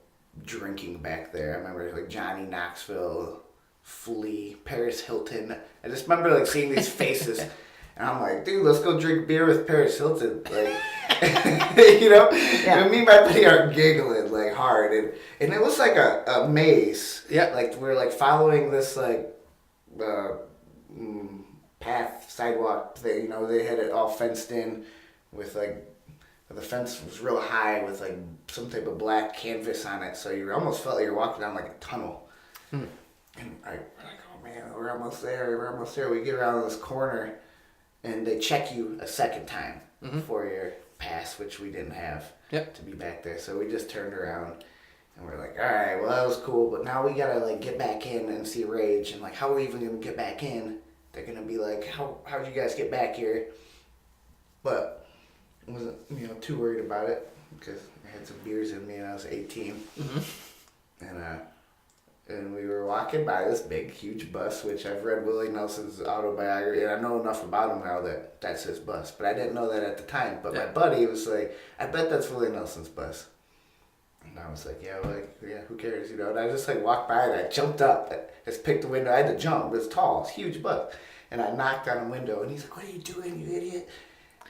drinking back there. I remember like Johnny Knoxville, Flea, Paris Hilton. I just remember like seeing these faces, and I'm like, dude, let's go drink beer with Paris Hilton, like, And me and my buddy are giggling like hard, and it was like a maze. Yeah, like we're like following this like path, sidewalk thing. They had it all fenced in with like. The fence was real high with like some type of black canvas on it, so you almost felt like you're walking down like a tunnel. And we're like, oh man, we're almost there. We get around this corner, and they check you a second time for your pass, which we didn't have to be back there. So we just turned around, and we're like, all right, well that was cool, but now we gotta like get back in and see Rage, and like how are we even gonna get back in? They're gonna be like, how'd you guys get back here? But wasn't too worried about it because I had some beers in me and I was 18. And we were walking by this big huge bus, which I've read Willie Nelson's autobiography, and I know enough about him now that that's his bus, but I didn't know that at the time. But my buddy was like, I bet that's Willie Nelson's bus. And I was like, yeah, who cares, And I just like walked by and I jumped up, I just picked the window. I had to jump, it's tall, it's a huge bus. And I knocked on a window, and he's like, what are you doing, you idiot?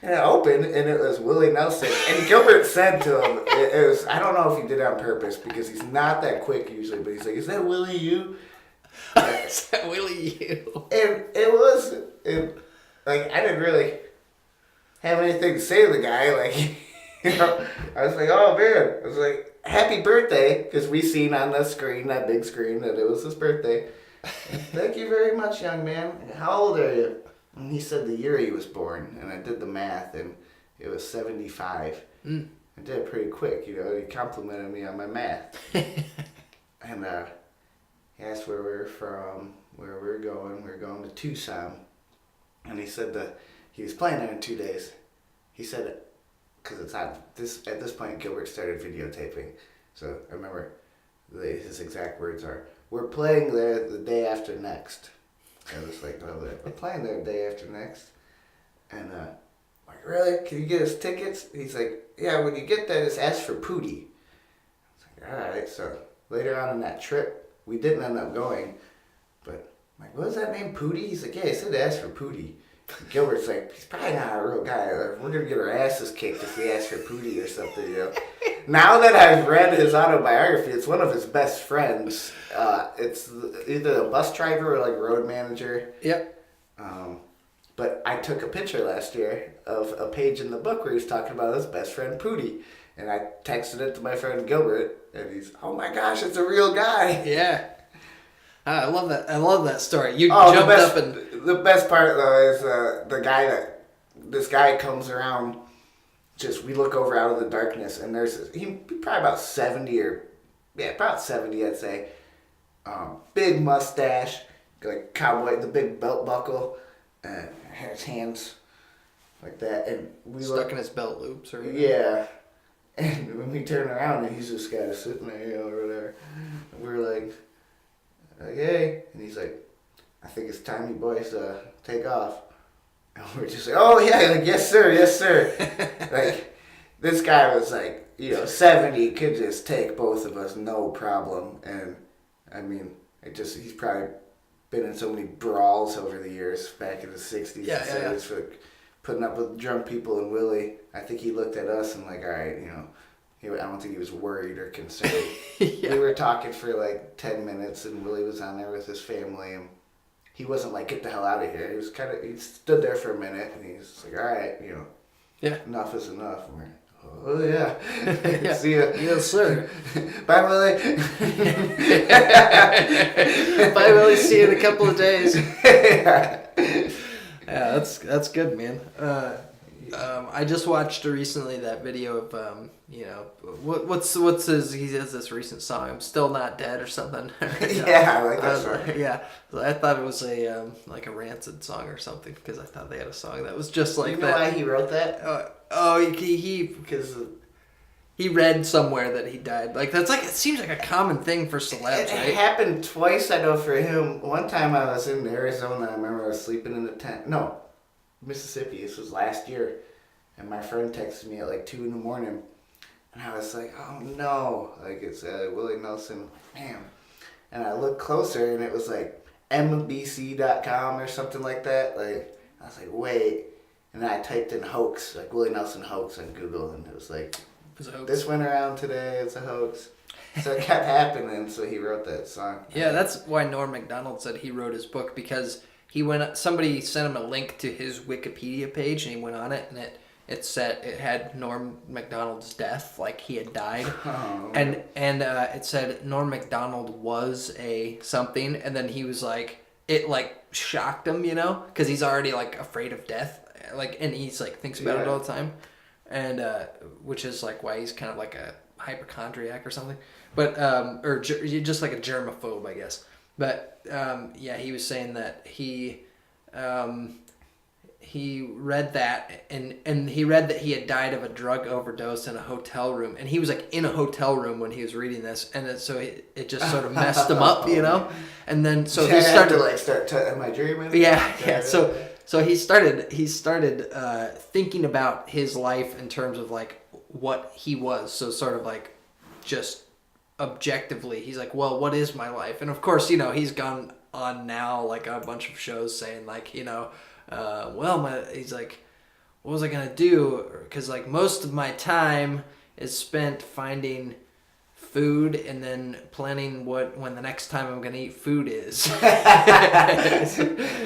And I opened, and it was Willie Nelson. And Gilbert said to him, it was, I don't know if he did it on purpose, because he's not that quick usually, but he's like, is that Willie you? Is that Willie you? And like, I didn't really have anything to say to the guy. Like, I was like, oh man. I was like, happy birthday. Because we seen on the screen, that big screen, that it was his birthday. Thank you very much, young man. How old are you? And he said the year he was born. And I did the math, and it was 75. I did it pretty quick, He complimented me on my math. And he asked where we were from, where we were going. We were going to Tucson. And he said that he was playing there in 2 days. He said, because it's at this point, Gilbert started videotaping. So I remember his exact words are, we're playing there the day after next. I was like, well, we're playing there the day after next. And I'm like, really? Can you get us tickets? He's like, yeah, when you get there, just ask for Pootie. I was like, all right. So later on in that trip, we didn't end up going. But I'm like, what was that name, Pootie? He's like, yeah, he said to ask for Pootie. Gilbert's like, he's probably not a real guy. We're going to get our asses kicked if we ask for Pootie or something, Now that I've read his autobiography, it's one of his best friends. It's either a bus driver or like road manager. Yep. But I took a picture last year of a page in the book where he's talking about his best friend Pootie. And I texted it to my friend Gilbert, and he's, oh my gosh, it's a real guy. Yeah. I love that. I love that story. You jumped up and... The best part, though, is this guy comes around, we look over out of the darkness, and there's he probably about 70 about 70, I'd say. Big mustache, like cowboy, the big belt buckle, and his hands like that. And we stuck in his belt loops or whatever. Yeah. And when we turn around, and he's just kind of sitting there, over there. And we're like, hey. And he's like, I think it's time you boys take off. And we're just like, oh yeah, like, yes sir. Like, this guy was like, 70, could just take both of us, no problem. And I mean, he's probably been in so many brawls over the years, back in the 60s and 70s, for putting up with drunk people. And Willie, I think he looked at us and like, all right, I don't think he was worried or concerned. We were talking for like 10 minutes, and Willie was on there with his family, and he wasn't like, get the hell out of here. He stood there for a minute, and he's like, all right, enough is enough. And we're, oh yeah. See ya. Yes, sir. Bye, Willie. Bye, Willie. See you in a couple of days. Yeah, that's good, man. I just watched recently that video of what's his, he has this recent song, I'm Still Not Dead or something. Yeah, I like that song. Yeah, I thought it was a like a Rancid song or something, because I thought they had a song that was just like that. You know why he wrote that? Because he read somewhere that he died. Like, that's like, it seems like a common thing for celebs, right? It happened twice, I know, for him. One time I was in Arizona, I remember I was sleeping in the tent. No, Mississippi. This was last year. And my friend texted me at like 2 in the morning. And I was like, oh no. Like, it's Willie Nelson. Man. And I looked closer, and it was like mbc.com or something like that. Like, I was like, wait. And then I typed in hoax, like Willie Nelson hoax on Google, and it was like, this went around today, it's a hoax. So it kept happening, so he wrote that song. Yeah, that's why Norm Macdonald said he wrote his book, because somebody sent him a link to his Wikipedia page, and he went on it, and it had Norm Macdonald's death, like he had died. Oh. And it said Norm Macdonald was a something, and then he was like, it like shocked him, because he's already like afraid of death, like, and he's like thinks about it all the time, and which is like why he's kind of like a hypochondriac or something, but or just like a germaphobe, I guess. But he was saying that he read that, and he read that he had died of a drug overdose in a hotel room, and he was like in a hotel room when he was reading this, and so it just sort of messed him up, and then so he started am I dreaming? Yeah. So he started thinking about his life in terms of like what he was. So sort of like just objectively, he's like, well, what is my life? And of course, he's gone on now like a bunch of shows saying like, he's like, what was I gonna do? Because like most of my time is spent finding food and then planning when the next time I'm gonna eat food is.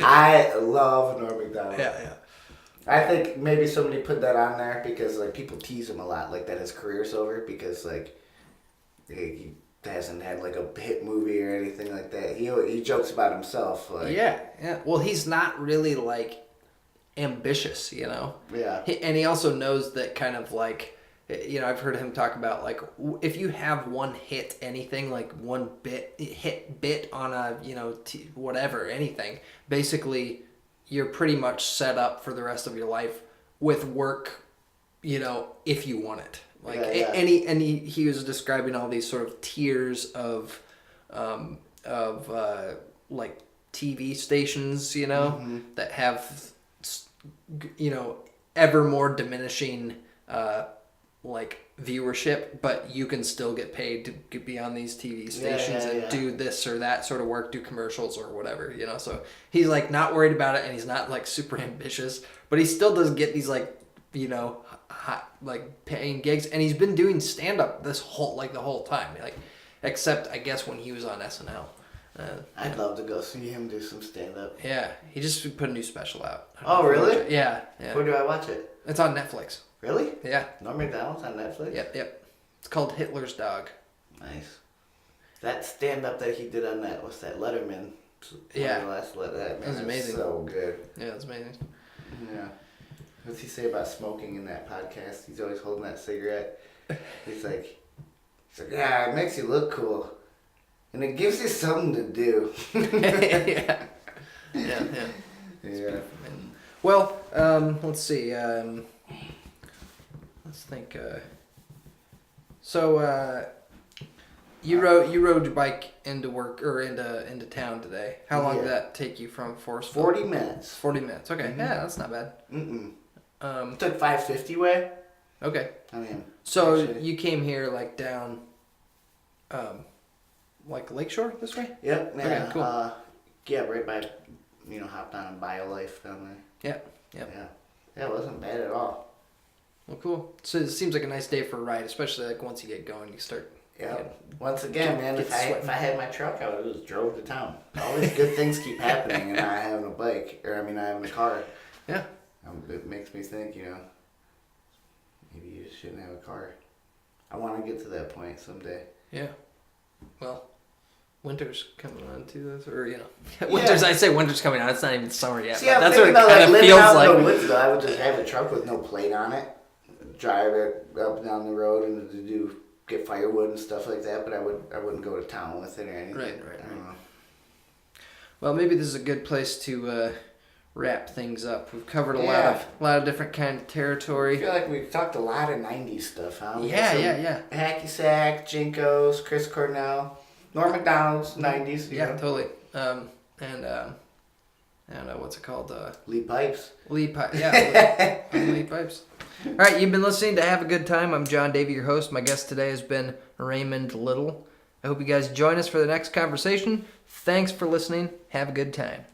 I love Norm Macdonald. Yeah. I think maybe somebody put that on there because like people tease him a lot, like that his career's over because like he hasn't had like a hit movie or anything like that. He jokes about himself. Like, yeah. Well, he's not really like ambitious, you know. Yeah. And he also knows that kind of like. You know, I've heard him talk about like if you have one hit anything, like one bit on a, you know, whatever, anything, basically you're pretty much set up for the rest of your life with work, you know, if you want it. Like and he was describing all these sort of tiers of like TV stations, you know, that have, you know, ever more diminishing like viewership, but you can still get paid to be on these TV stations and do this or that sort of work, do commercials or whatever, you know. So he's like not worried about it, and he's not like super ambitious, but he still does get these like, you know, hot, like paying gigs, and he's been doing stand up the whole time, like except I guess when he was on SNL. I'd love to go see him do some stand up. Yeah, he just put a new special out. Oh really? Yeah. Where do I watch it? It's on Netflix. Really? Yeah. Norm Macdonald's on Netflix? Yep. It's called Hitler's Dog. Nice. That stand-up that he did on that, what's that, Letterman? Yeah. That was amazing. So good. Yeah, it was amazing. Yeah. What's he say about smoking in that podcast? He's always holding that cigarette. He's like, yeah, it makes you look cool. And it gives you something to do. Yeah. Well, let's see. Let's think. So you rode your bike into work or into town today. How long did that take you from Forestville? 40 minutes. 40 minutes. Okay. Mm-hmm. Yeah, that's not bad. It took 550 way. Okay. I mean. So actually, you came here like down, like Lakeshore this way? Yep. Yeah. Okay. Cool. Yeah, right by, you know, hopped on BioLife down there. Yep. Yeah, it wasn't bad at all. Well, cool. So it seems like a nice day for a ride, especially like once you get going, you start. Yeah. Once again, man, if I had my truck, I would have just drove to town. All these good things keep happening, and I having a bike, or I mean, I having a car. Yeah. It makes me think, you know, maybe you just shouldn't have a car. I want to get to that point someday. Yeah. Well, winter's coming on too, or you know, winter's. I say winter's coming on. It's not even summer yet. See, that's what it kind of living feels out like. in the woods, though, I would just have a truck with no plate on it, drive it up and down the road, and get firewood and stuff like that. But I wouldn't go to town with it or anything. Right. Well, maybe this is a good place to wrap things up. We've covered a lot of different kind of territory. I feel like we've talked a lot of '90s stuff, huh? Yeah. Hacky Sack, Jinko's, Chris Cornell, Norm Macdonald's '90s. Yeah, totally. And I don't know what's it called. Lee Pipes. Lee Pipes. Yeah, Lee Pipes. All right, you've been listening to Have a Good Time. I'm John Davey, your host. My guest today has been Raymond Little. I hope you guys join us for the next conversation. Thanks for listening. Have a good time.